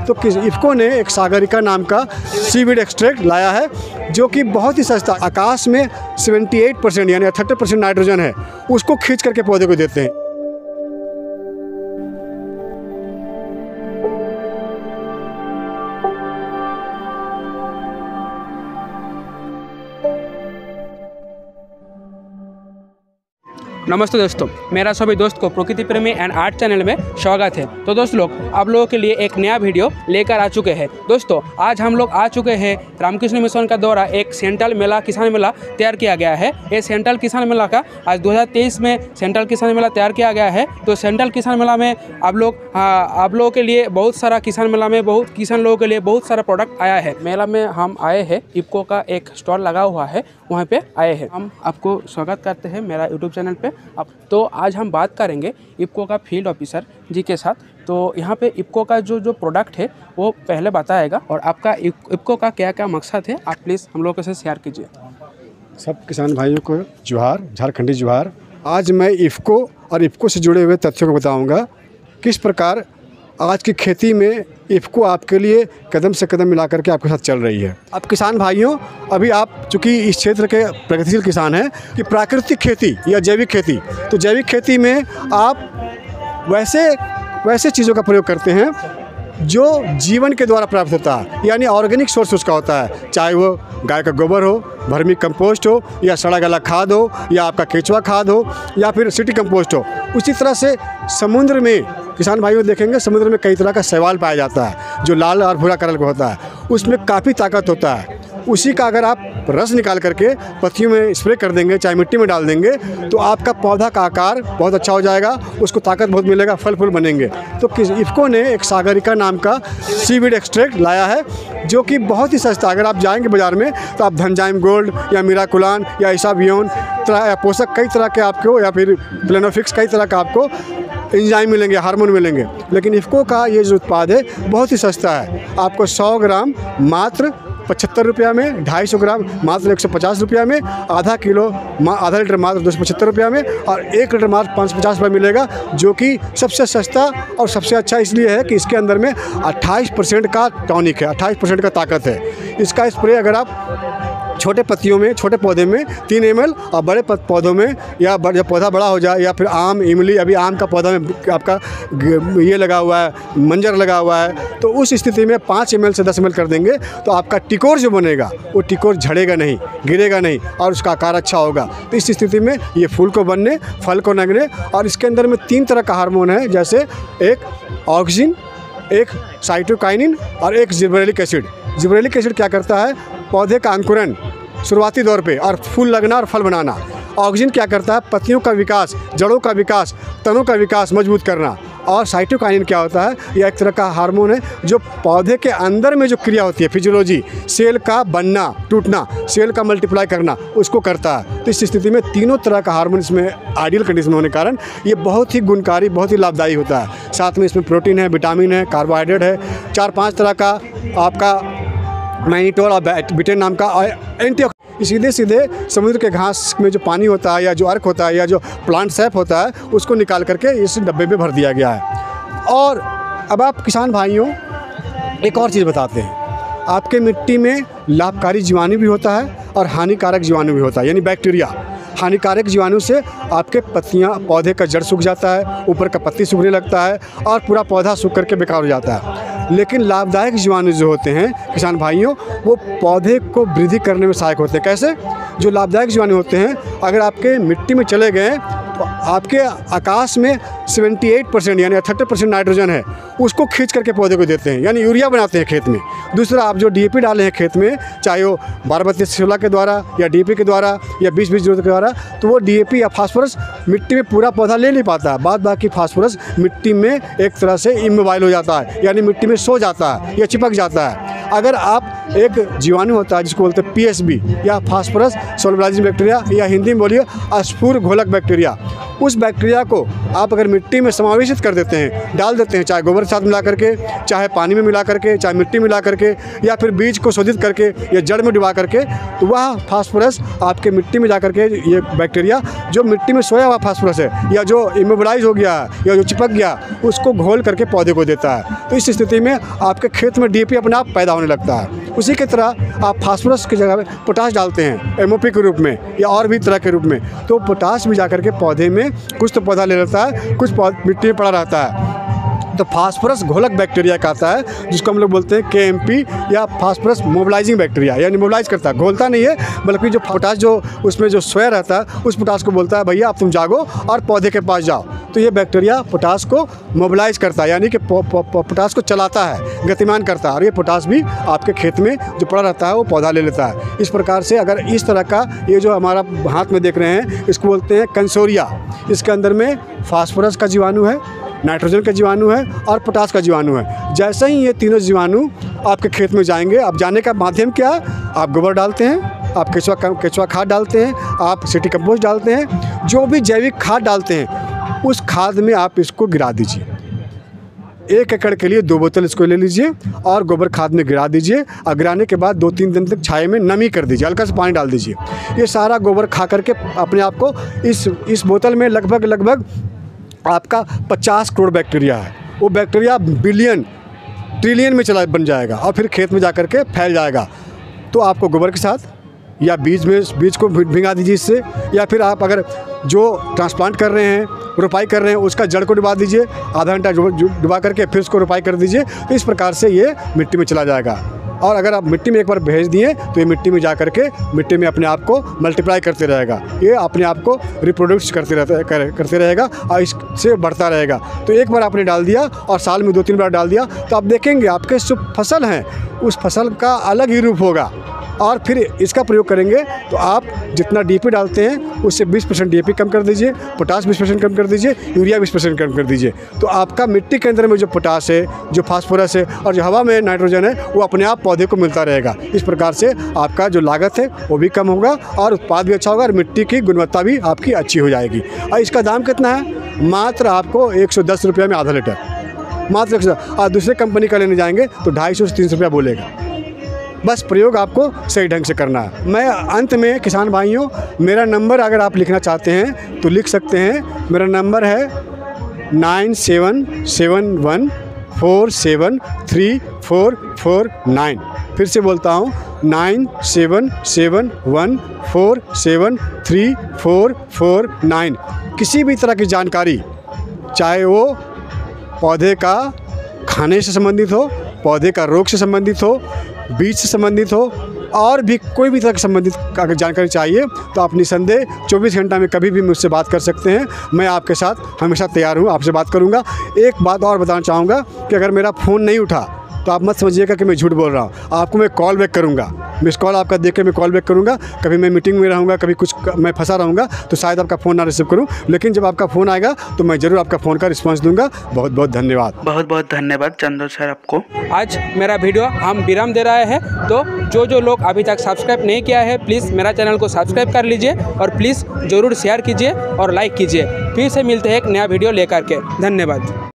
तो इफ़को ने एक सागरिका नाम का सीवीड एक्सट्रैक्ट लाया है जो कि बहुत ही सस्ता, आकाश में 78% यानी 38% नाइट्रोजन है, उसको खींच करके पौधे को देते हैं। नमस्ते दोस्तों, मेरा सभी दोस्त को प्रकृति प्रेमी एंड आर्ट चैनल में स्वागत है। तो दोस्त लोग, आप लोगों के लिए एक नया वीडियो लेकर आ चुके हैं। दोस्तों, आज हम लोग आ चुके हैं रामकृष्ण मिशन का द्वारा एक सेंट्रल मेला, किसान मेला तैयार किया गया है। ये सेंट्रल किसान मेला का आज 2023 में सेंट्रल किसान मेला तैयार किया गया है। तो सेंट्रल किसान मेला में आप लोगों के लिए बहुत सारा, किसान मेला में बहुत किसान लोगों के लिए बहुत सारा प्रोडक्ट आया है। मेला में हम आए हैं, इफ़को का एक स्टॉल लगा हुआ है, वहाँ पे आए हैं। हम आपको स्वागत करते हैं मेरा यूट्यूब चैनल पे। तो आज हम बात करेंगे इफ़को का फील्ड ऑफिसर जी के साथ। तो यहाँ पे इफ़को का जो प्रोडक्ट है वो पहले बताएगा, और आपका इफ़को का क्या क्या मकसद है आप प्लीज़ हम लोगों के साथ शेयर कीजिए। सब किसान भाइयों को जोहार, झारखंडी जोहार। आज मैं इफ़को और इफ़को से जुड़े हुए तथ्यों को बताऊँगा, किस प्रकार आज की खेती में इफ़को आपके लिए कदम से कदम मिला करके आपके साथ चल रही है। अब किसान भाइयों, अभी आप चूँकि इस क्षेत्र के प्रगतिशील किसान हैं कि प्राकृतिक खेती या जैविक खेती, तो जैविक खेती में आप वैसे चीज़ों का प्रयोग करते हैं जो जीवन के द्वारा प्राप्त होता है, यानी ऑर्गेनिक सोर्स उसका होता है, चाहे वो गाय का गोबर हो, वर्मी कंपोस्ट हो, या सड़ा गला खाद हो, या आपका केचुआ खाद हो, या फिर सिटी कंपोस्ट हो। उसी तरह से समुद्र में किसान भाइयों देखेंगे, समुद्र में कई तरह का शैवाल पाया जाता है जो लाल और भूरा कलर का होता है, उसमें काफ़ी ताकत होता है। उसी का अगर आप रस निकाल करके पत्तियों में स्प्रे कर देंगे, चाहे मिट्टी में डाल देंगे, तो आपका पौधा का आकार बहुत अच्छा हो जाएगा, उसको ताकत बहुत मिलेगा, फल फूल बनेंगे। तो इफ़को ने एक सागरिका नाम का सीवीड एक्सट्रैक्ट लाया है जो कि बहुत ही सस्ता। अगर आप जाएंगे बाज़ार में तो आप धनजाइम गोल्ड या मिराकुलान या इसाबियोन पोषक कई तरह के आपको, या फिर प्लेनोफिक्स कई तरह का आपको एंजाइम मिलेंगे, हार्मोन मिलेंगे, लेकिन इफ़को का ये जो उत्पाद है बहुत ही सस्ता है। आपको 100 ग्राम मात्र 75 रुपया में, 250 ग्राम मात्र 150 रुपया में, आधा लीटर मात्र 275 रुपया में, और 1 लीटर मात्र 550 रुपये मिलेगा, जो कि सबसे सस्ता और सबसे अच्छा इसलिए है कि इसके अंदर में 28% का टॉनिक है, 28% का ताकत है। इसका स्प्रे अगर आप छोटे पत्तियों में, छोटे पौधे में 3 ml, और बड़े पौधों में, या जब पौधा बड़ा हो जाए, या फिर आम, इमली, अभी आम का पौधा में आपका ये लगा हुआ है, मंजर लगा हुआ है, तो उस स्थिति में 5 ml से 10 ml कर देंगे तो आपका टिकोर जो बनेगा वो टिकोर झड़ेगा नहीं, गिरेगा नहीं, और उसका आकार अच्छा होगा। तो इस स्थिति में ये फूल को बनने, फल को लगने, और इसके अंदर में 3 तरह का हार्मोन है, जैसे एक ऑक्सिन, एक साइटोकाइनिन, और एक जिबरेलिक एसिड। जिबरेलिक एसिड क्या करता है? पौधे का अंकुरण शुरुआती दौर पे और फूल लगना और फल बनाना। ऑक्सिन क्या करता है? पत्तियों का विकास, जड़ों का विकास, तनों का विकास मजबूत करना। और साइटोकाइनिन क्या होता है? यह एक तरह का हार्मोन है जो पौधे के अंदर में जो क्रिया होती है, फिजियोलॉजी, सेल का बनना, टूटना, सेल का मल्टीप्लाई करना, उसको करता है। तो इस स्थिति में तीनों तरह का हार्मोन इसमें आइडियल कंडीशन होने के कारण ये बहुत ही गुणकारी, बहुत ही लाभदायी होता है। साथ में इसमें प्रोटीन है, विटामिन है, कार्बोहाइड्रेट है, 4-5 तरह का आपका मैनिटोल और बिटेन नाम का एंटी। सीधे समुद्र के घास में जो पानी होता है, या जो अर्क होता है, या जो प्लांट सैप होता है, उसको निकाल करके इस डब्बे में भर दिया गया है। और अब आप किसान भाइयों एक और चीज़ बताते हैं, आपके मिट्टी में लाभकारी जीवाणु भी होता है और हानिकारक जीवाणु भी होता है, यानी बैक्टीरिया। हानिकारक जीवाणु से आपके पत्तियां, पौधे का जड़ सूख जाता है, ऊपर का पत्ती सूखने लगता है, और पूरा पौधा सूख करके बेकार हो जाता है। लेकिन लाभदायक जीवाणु जो होते हैं किसान भाइयों, वो पौधे को वृद्धि करने में सहायक होते हैं। कैसे? जो लाभदायक जीवाणु होते हैं, अगर आपके मिट्टी में चले गए तो आपके आकाश में 78% यानी 38% नाइट्रोजन है, उसको खींच करके पौधे को देते हैं, यानी यूरिया बनाते हैं खेत में। दूसरा, आप जो डीएपी डाले हैं खेत में, चाहे वो 12-32-16 के द्वारा, या डीएपी के द्वारा, या 20-20-0 के द्वारा, तो वो डीएपी या फास्फोरस मिट्टी में पूरा पौधा ले नहीं पाता। बाद बाकी फास्फोरस मिट्टी में एक तरह से इमोबाइल हो जाता है, यानी मिट्टी में सो जाता है या चिपक जाता है। अगर आप एक जीवाणु होता है जिसको बोलते हैं पीएसबी, या फास्फोरस सोलबिलाइजिंग बैक्टीरिया, या हिंदी में बोलिए अस्फुर घोलक बैक्टीरिया, उस बैक्टीरिया को आप अगर मिट्टी में समावेशित कर देते हैं, डाल देते हैं, चाहे गोबर के साथ मिला करके, चाहे पानी में मिला करके, चाहे मिट्टी मिला करके, या फिर बीज को शोधित करके या जड़ में डुबा करके, तो वह फास्फोरस आपके मिट्टी में जा करके ये बैक्टीरिया जो मिट्टी में सोया हुआ फास्फोरस है या जो इमोबिलाइज हो गया है या जो चिपक गया, उसको घोल करके पौधे को देता है। तो इस स्थिति में आपके खेत में DAP अपने आप पैदा होने लगता है। उसी की तरह आप फास्फोरस की जगह पे पोटाश डालते हैं MOP के रूप में या और भी तरह के रूप में, तो पोटाश भी जा करके पौधे में कुछ तो पौधा ले लेता है, कुछ मिट्टी में पड़ा रहता है। तो फास्फोरस घोलक बैक्टीरिया कहता है, जिसको हम लोग बोलते हैं KMP या फास्फोरस मोबिलाइजिंग बैक्टीरिया, यानी मोबिलाइज करता है, घोलता नहीं है, बल्कि जो पोटाश जो उसमें जो सोया रहता है उस पोटाश को बोलता है भैया अब तुम जागो और पौधे के पास जाओ। तो ये बैक्टीरिया पोटाश को मोबिलाइज करता है, यानी कि पोटाश को चलाता है, गतिमान करता है, और ये पोटाश भी आपके खेत में जो पड़ा रहता है वो पौधा ले लेता है। इस प्रकार से अगर इस तरह का ये जो हमारा हाथ में देख रहे हैं, इसको बोलते हैं कंसोरिया। इसके अंदर में फास्फोरस का जीवाणु है, नाइट्रोजन का जीवाणु है और पोटाश का जीवाणु है। जैसे ही ये तीनों जीवाणु आपके खेत में जाएंगे, अब जाने का माध्यम क्या है, आप गोबर डालते हैं, आप केचुआ खाद डालते हैं, आप सिटी कंपोस्ट डालते हैं, जो भी जैविक खाद डालते हैं उस खाद में आप इसको गिरा दीजिए। 1 एकड़ के लिए 2 बोतल इसको ले लीजिए और गोबर खाद में गिरा दीजिए, और गिराने के बाद 2-3 दिन तक छाये में नमी कर दीजिए, हल्का सा पानी डाल दीजिए। ये सारा गोबर खा करके अपने आप को इस बोतल में लगभग आपका 50 करोड़ बैक्टीरिया है। वो बैक्टीरिया बिलियन ट्रिलियन में बन जाएगा और फिर खेत में जा कर के फैल जाएगा। तो आपको गोबर के साथ या बीज को भिंगा दीजिए इससे, या फिर आप अगर जो ट्रांसप्लांट कर रहे हैं, रोपाई कर रहे हैं, उसका जड़ को डुबा दीजिए, आधा घंटा डुबा करके फिर उसको रोपाई कर दीजिए। तो इस प्रकार से ये मिट्टी में चला जाएगा। और अगर आप मिट्टी में एक बार भेज दिए तो ये मिट्टी में जा करके मिट्टी में अपने आप को मल्टीप्लाई करते रहेगा, ये अपने आप को रिप्रोड्यूस करते रहेगा और इससे बढ़ता रहेगा। तो एक बार आपने डाल दिया और साल में 2-3 बार डाल दिया, तो आप देखेंगे आपके जो फसल हैं उस फसल का अलग ही रूप होगा। और फिर इसका प्रयोग करेंगे तो आप जितना DAP डालते हैं उससे 20% DAP कम कर दीजिए, पोटाश 20% कम कर दीजिए, यूरिया 20% कम कर दीजिए। तो आपका मिट्टी के अंदर में जो पोटाश है, जो फास्फोरस है और जो हवा में नाइट्रोजन है, वो अपने आप पौधे को मिलता रहेगा। इस प्रकार से आपका जो लागत है वो भी कम होगा और उत्पाद भी अच्छा होगा और मिट्टी की गुणवत्ता भी आपकी अच्छी हो जाएगी। और इसका दाम कितना है? मात्र आपको 110 रुपये में आधा लीटर, मात्र 110। और दूसरे कंपनी का लेने जाएंगे तो 250 से 300 रुपया बोलेगा। बस प्रयोग आपको सही ढंग से करना है। मैं अंत में किसान भाइयों, मेरा नंबर अगर आप लिखना चाहते हैं तो लिख सकते हैं। मेरा नंबर है 9771473449। फिर से बोलता हूँ 9771473449। किसी भी तरह की जानकारी, चाहे वो पौधे का खाने से संबंधित हो, पौधे का रोग से संबंधित हो, बीज से संबंधित हो, और भी कोई भी तरह की संबंधित अगर जानकारी चाहिए तो आप निसंदेह 24 घंटा में कभी भी मुझसे बात कर सकते हैं। मैं आपके साथ हमेशा तैयार हूँ, आपसे बात करूँगा। एक बात और बताना चाहूँगा कि अगर मेरा फ़ोन नहीं उठा तो आप मत समझिएगा कि मैं झूठ बोल रहा हूँ। आपको मैं कॉल बैक करूँगा, मिस कॉल आपका देख के मैं कॉल बैक करूँगा। कभी मैं मीटिंग में रहूँगा, कभी कुछ मैं फंसा रहूँगा तो शायद आपका फ़ोन ना रिसीव करूँ, लेकिन जब आपका फ़ोन आएगा तो मैं ज़रूर आपका फ़ोन का रिस्पांस दूंगा। बहुत बहुत धन्यवाद। बहुत बहुत धन्यवाद चंदन सर आपको। आज मेरा वीडियो हम विराम दे रहे हैं, तो जो लोग अभी तक सब्सक्राइब नहीं किया है प्लीज़ मेरा चैनल को सब्सक्राइब कर लीजिए और प्लीज़ ज़रूर शेयर कीजिए और लाइक कीजिए। फिर से मिलते हैं एक नया वीडियो लेकर के। धन्यवाद।